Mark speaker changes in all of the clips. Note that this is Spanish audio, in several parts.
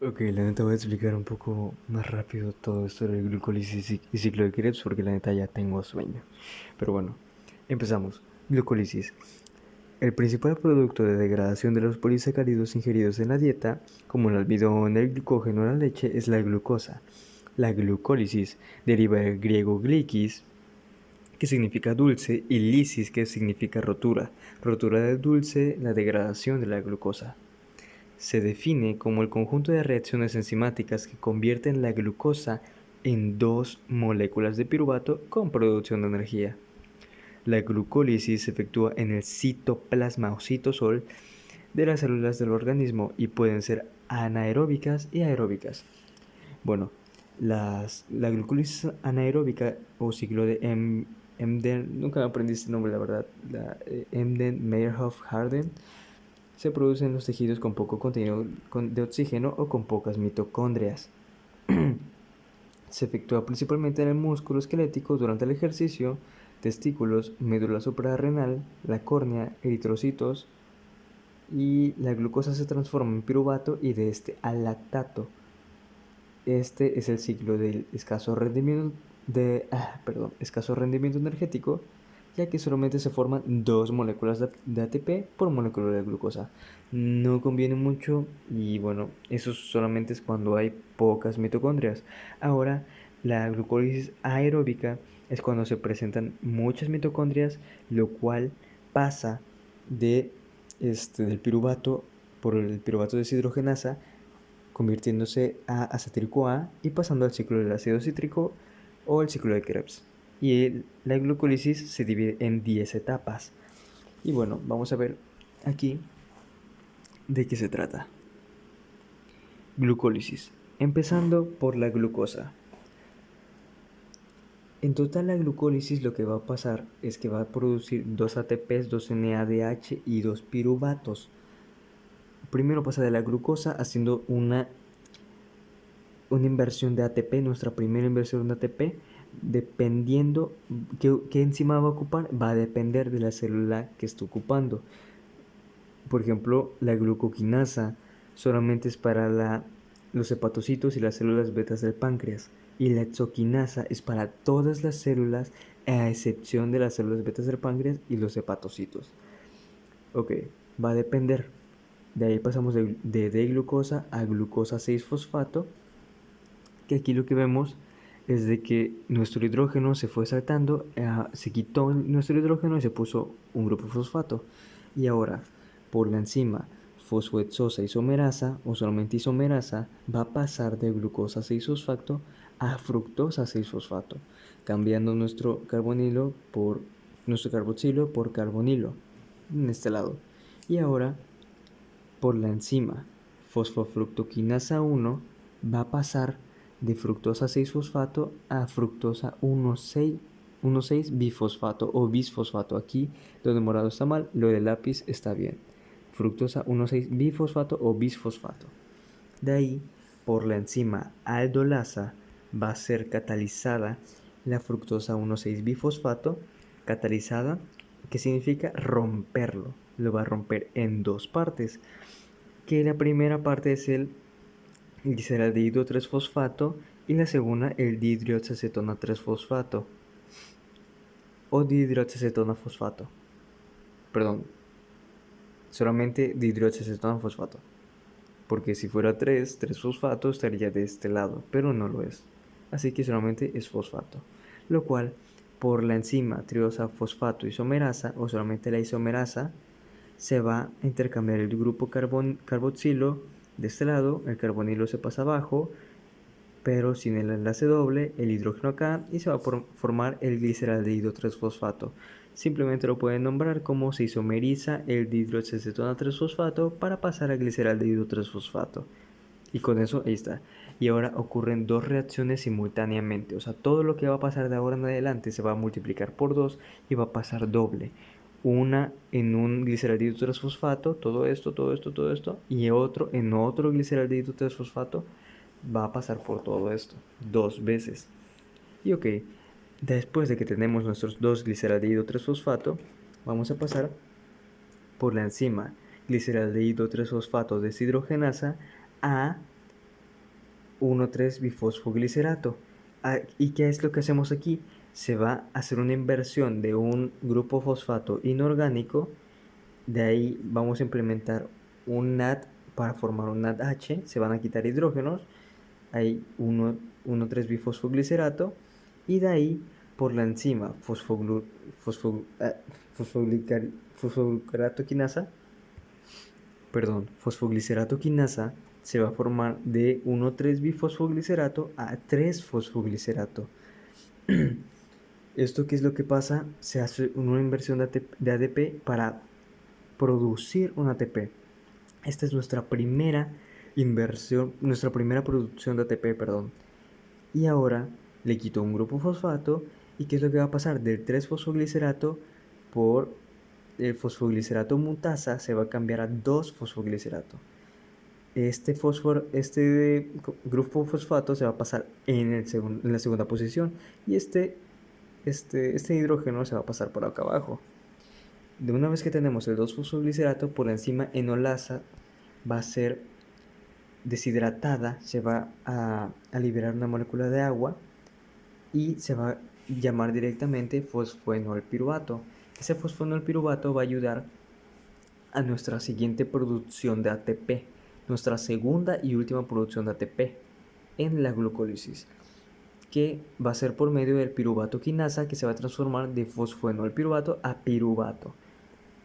Speaker 1: Ok, la neta voy a explicar un poco más rápido todo esto del glucólisis y ciclo de Krebs porque la neta ya tengo sueño. Pero bueno, empezamos. Glucólisis. El principal producto de degradación de los polisacáridos ingeridos en la dieta, como el almidón, el glucógeno o la leche, es la glucosa. La glucólisis deriva del griego glikis, que significa dulce, y lisis, que significa rotura. Rotura del dulce, la degradación de la glucosa. Se define como el conjunto de reacciones enzimáticas que convierten la glucosa en dos moléculas de piruvato con producción de energía. La glucólisis se efectúa en el citoplasma o citosol de las células del organismo y pueden ser anaeróbicas y aeróbicas. Bueno, la glucólisis anaeróbica o ciclo de Emden, nunca aprendí este nombre la verdad, la Emden-Meyerhof-Harden, se produce en los tejidos con poco contenido de oxígeno o con pocas mitocondrias. Se efectúa principalmente en el músculo esquelético durante el ejercicio, testículos, médula suprarrenal, la córnea, eritrocitos, y la glucosa se transforma en piruvato y de este al lactato. Este es el ciclo del escaso rendimiento energético, ya que solamente se forman dos moléculas de ATP por molécula de glucosa. No conviene mucho y bueno, eso solamente es cuando hay pocas mitocondrias. Ahora, la glucólisis aeróbica es cuando se presentan muchas mitocondrias, lo cual pasa de del piruvato por el piruvato deshidrogenasa, convirtiéndose a acetil A y pasando al ciclo del ácido cítrico o el ciclo de Krebs. Y la glucólisis se divide en 10 etapas. Y bueno, vamos a ver aquí de qué se trata. Glucólisis. Empezando por la glucosa. En total la glucólisis lo que va a pasar es que va a producir 2 ATPs, 2 NADH y 2 piruvatos. Primero pasa de la glucosa haciendo una inversión de ATP, nuestra primera inversión de ATP, dependiendo qué enzima va a ocupar, va a depender de la célula que esté ocupando. Por ejemplo, la glucoquinasa solamente es para los hepatocitos y las células betas del páncreas, y la hexoquinasa es para todas las células a excepción de las células betas del páncreas y los hepatocitos. Ok, va a depender. De ahí pasamos de D-glucosa a glucosa 6-fosfato, que aquí lo que vemos es de que nuestro hidrógeno se fue saltando, se quitó nuestro hidrógeno y se puso un grupo fosfato. Y ahora, por la enzima fosfohexosa isomerasa o solamente isomerasa, va a pasar de glucosa 6-fosfato a fructosa 6-fosfato, cambiando nuestro carboxilo por carbonilo en este lado. Y ahora, por la enzima fosfofructoquinasa 1, va a pasar de fructosa 6-fosfato a fructosa 1,6-bifosfato o bisfosfato. Aquí lo de morado está mal, lo de lápiz está bien. Fructosa 1,6-bifosfato o bisfosfato. De ahí, por la enzima aldolasa, va a ser catalizada la fructosa 1,6-bifosfato, catalizada, que significa romperlo. Lo va a romper en dos partes, que la primera parte es el gliceraldehído 3-fosfato y la segunda el dihidroxacetona 3-fosfato o dihidroxacetona fosfato. Perdón, solamente dihidroxacetona fosfato. Porque si fuera 3-fosfato estaría de este lado, pero no lo es. Así que solamente es fosfato. Lo cual, por la enzima triosa fosfato isomerasa o solamente la isomerasa, se va a intercambiar el grupo carboxilo de este lado, el carbonilo se pasa abajo, pero sin el enlace doble, el hidrógeno acá, y se va a formar el gliceraldehído 3-fosfato. Simplemente lo pueden nombrar como se isomeriza el dihidroxacetona 3-fosfato para pasar al gliceraldehído 3-fosfato. Y con eso, ahí está. Y ahora ocurren dos reacciones simultáneamente. O sea, todo lo que va a pasar de ahora en adelante se va a multiplicar por 2 y va a pasar doble. Una en un gliceraldehído 3-fosfato, todo esto, todo esto, todo esto. Y otro en otro gliceraldehído 3-fosfato va a pasar por todo esto. Dos veces. Y ok, después de que tenemos nuestros dos gliceraldehído 3-fosfato, vamos a pasar por la enzima gliceraldehído 3-fosfato deshidrogenasa a 1,3-bifosfoglicerato. ¿Y qué es lo que hacemos aquí? Se va a hacer una inversión de un grupo fosfato inorgánico. De ahí vamos a implementar un NAD para formar un NADH. Se van a quitar hidrógenos. Hay 1,3-bifosfoglicerato. Y de ahí, por la enzima fosfoglicerato quinasa, se va a formar de 1,3-bifosfoglicerato a 3-fosfoglicerato. ¿Esto qué es lo que pasa? Se hace una inversión de ADP para producir un ATP. Esta es nuestra primera inversión, nuestra primera producción de ATP, perdón. Y ahora le quito un grupo fosfato. ¿Y qué es lo que va a pasar? Del 3-fosfoglicerato por el fosfoglicerato mutasa se va a cambiar a 2-fosfoglicerato. Este grupo fosfato se va a pasar en la segunda posición y este hidrógeno se va a pasar por acá abajo. De una vez que tenemos el 2-fosfoglicerato, por la enzima enolasa va a ser deshidratada, se va a liberar una molécula de agua y se va a llamar directamente fosfoenolpiruvato. Ese fosfoenolpiruvato va a ayudar a nuestra siguiente producción de ATP, nuestra segunda y última producción de ATP en la glucólisis, que va a ser por medio del piruvato quinasa, que se va a transformar de fosfoenolpiruvato a piruvato.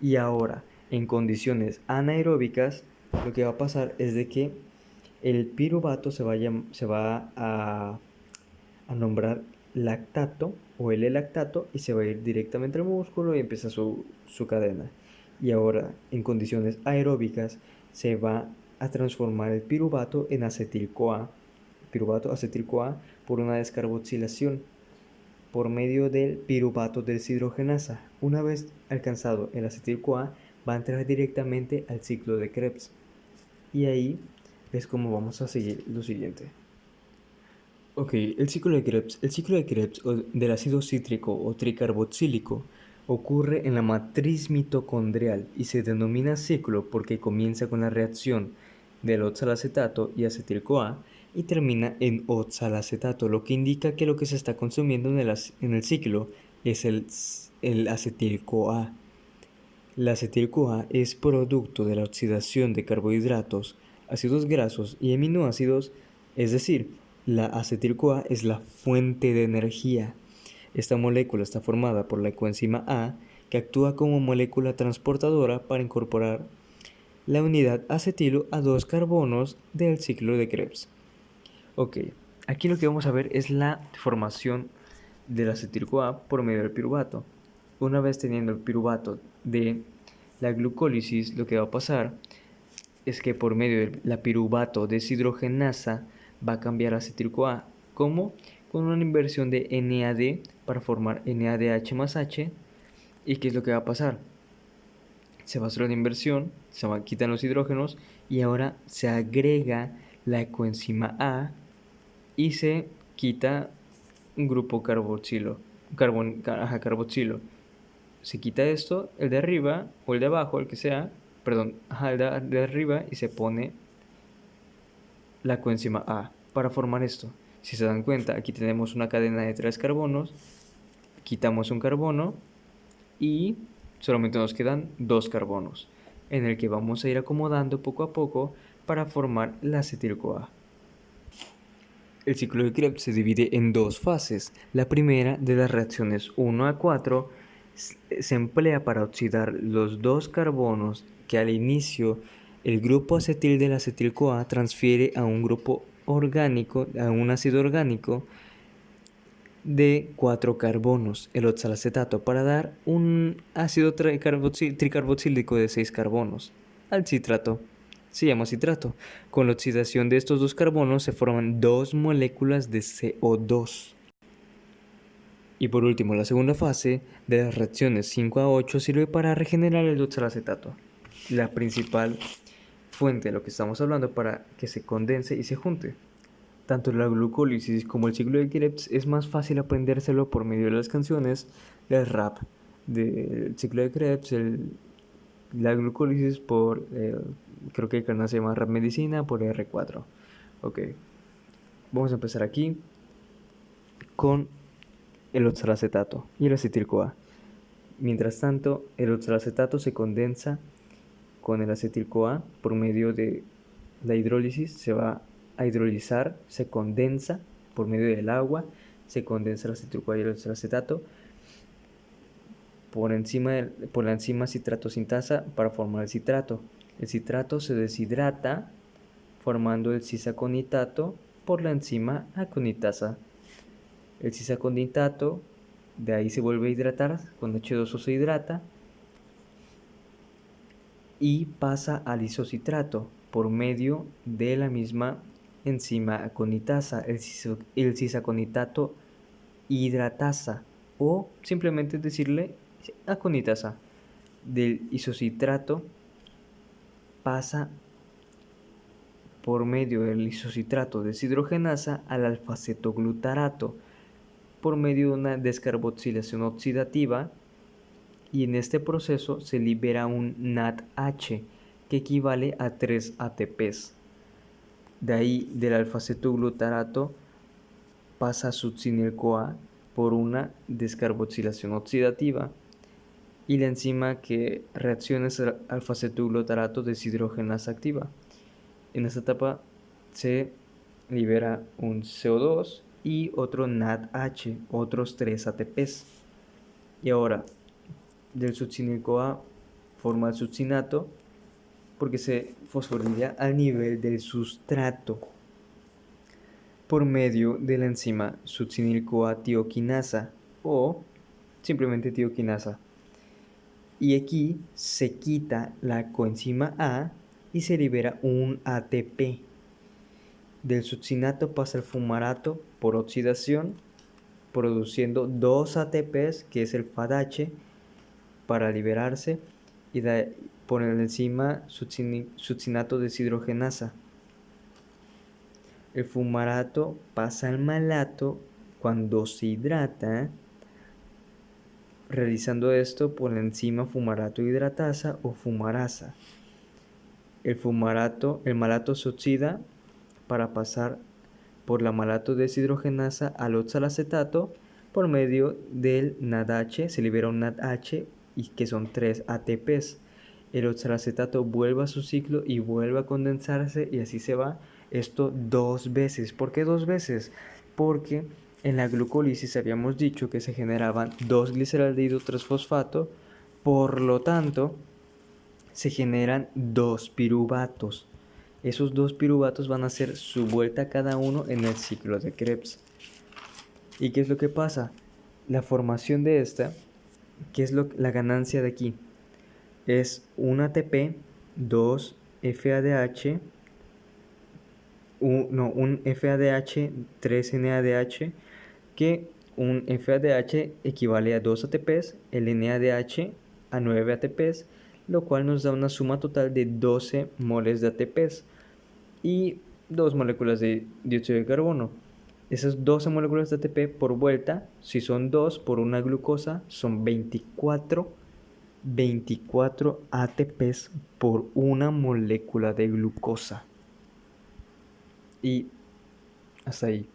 Speaker 1: Y ahora, en condiciones anaeróbicas, lo que va a pasar es de que el piruvato se va a nombrar lactato o L-lactato y se va a ir directamente al músculo y empieza su cadena. Y ahora, en condiciones aeróbicas, se va a transformar el piruvato en acetil-CoA, piruvato acetil-CoA, por una descarboxilación por medio del piruvato deshidrogenasa. Una vez alcanzado el acetil-CoA, va a entrar directamente al ciclo de Krebs. Y ahí es como vamos a seguir lo siguiente. Ok, el ciclo de Krebs. El ciclo de Krebs del ácido cítrico o tricarboxílico ocurre en la matriz mitocondrial y se denomina ciclo porque comienza con la reacción del oxalacetato y acetil-CoA y termina en oxalacetato, lo que indica que lo que se está consumiendo en el ciclo es el acetil-CoA. La acetil-CoA es producto de la oxidación de carbohidratos, ácidos grasos y aminoácidos, es decir, la acetil-CoA es la fuente de energía. Esta molécula está formada por la coenzima A, que actúa como molécula transportadora para incorporar la unidad acetilo a 2 carbonos del ciclo de Krebs. Ok, aquí lo que vamos a ver es la formación del acetil-CoA por medio del piruvato. Una vez teniendo el piruvato de la glucólisis, lo que va a pasar es que por medio de la piruvato deshidrogenasa va a cambiar a acetil-CoA. ¿Cómo? Con una inversión de NAD para formar NADH más H. ¿Y qué es lo que va a pasar? Se va a hacer una inversión, quitan los hidrógenos y ahora se agrega la coenzima A y se quita un grupo carboxilo. Se quita esto, el de arriba o el de abajo, el que sea, perdón, el de arriba y se pone la coenzima A para formar esto. Si se dan cuenta, aquí tenemos una cadena de 3 carbonos, quitamos un carbono y solamente nos quedan 2 carbonos, en el que vamos a ir acomodando poco a poco para formar la acetil-CoA. El ciclo de Krebs se divide en dos fases. La primera, de las reacciones 1 a 4, se emplea para oxidar los 2 carbonos que al inicio el grupo acetil del acetil-CoA transfiere a un grupo orgánico, a un ácido orgánico de 4 carbonos, el oxalacetato, para dar un ácido tricarboxílico de 6 carbonos, al citrato. Se llama citrato. Con la oxidación de estos 2 carbonos se forman 2 moléculas de CO2. Y por último, la segunda fase de las reacciones 5 a 8 sirve para regenerar el oxalacetato, la principal fuente de lo que estamos hablando para que se condense y se junte. Tanto la glucólisis como el ciclo de Krebs es más fácil aprendérselo por medio de las canciones del rap. Del ciclo de Krebs, la glucólisis por, creo que el canal se llama Rap Medicina por R4. Ok. Vamos a empezar aquí con el oxalacetato y el acetil-CoA. Mientras tanto, el oxalacetato se condensa con el acetil-CoA por medio de la hidrólisis. Se va a hidrolizar, se condensa por medio del agua, se condensa el acetil-CoA y el oxalacetato por la enzima citrato sintasa para formar el citrato. El citrato se deshidrata formando el cisaconitato por la enzima aconitasa. El cisaconitato de ahí se vuelve a hidratar, con H2O se hidrata y pasa al isocitrato por medio de la misma enzima aconitasa, el cisaconitato hidratasa, o simplemente decirle aconitasa. Del isocitrato pasa por medio del isocitrato deshidrogenasa al alfa-cetoglutarato por medio de una descarboxilación oxidativa, y en este proceso se libera un NADH que equivale a 3 ATPs. De ahí del alfa-cetoglutarato pasa a succinil-CoA por una descarboxilación oxidativa, y la enzima que reacciona es el alfa-cetoglutarato deshidrogenasa activa. En esta etapa se libera un CO2 y otro NADH, otros 3 ATPs. Y ahora, del succinil-CoA forma el succinato porque se fosforilía al nivel del sustrato por medio de la enzima succinil-CoA tioquinasa o simplemente tioquinasa. Y aquí se quita la coenzima A y se libera un ATP. Del succinato pasa al fumarato por oxidación, produciendo 2 ATPs, que es el FADH, para liberarse, y por la enzima succinato deshidrogenasa. El fumarato pasa al malato cuando se hidrata, realizando esto por la enzima fumarato hidratasa o fumarasa. El malato se oxida para pasar por la malato deshidrogenasa al oxalacetato por medio del NADH. Se libera un NADH y que son 3 ATPs. El oxalacetato vuelve a su ciclo y vuelve a condensarse, y así se va. Esto 2 veces. ¿Por qué 2 veces? Porque en la glucólisis habíamos dicho que se generaban 2 gliceraldehído 3-fosfato, por lo tanto se generan 2 piruvatos. Esos 2 piruvatos van a hacer su vuelta cada uno en el ciclo de Krebs. ¿Y qué es lo que pasa? La formación de esta, ¿qué es la ganancia de aquí? Es un ATP, 2 FADH, un FADH, 3 NADH, que un FADH equivale a 2 ATPs, el NADH a 9 ATPs, lo cual nos da una suma total de 12 moles de ATPs y 2 moléculas de dióxido de carbono. Esas 12 moléculas de ATP por vuelta, si son 2 por una glucosa, son 24 ATPs por una molécula de glucosa. Y hasta ahí.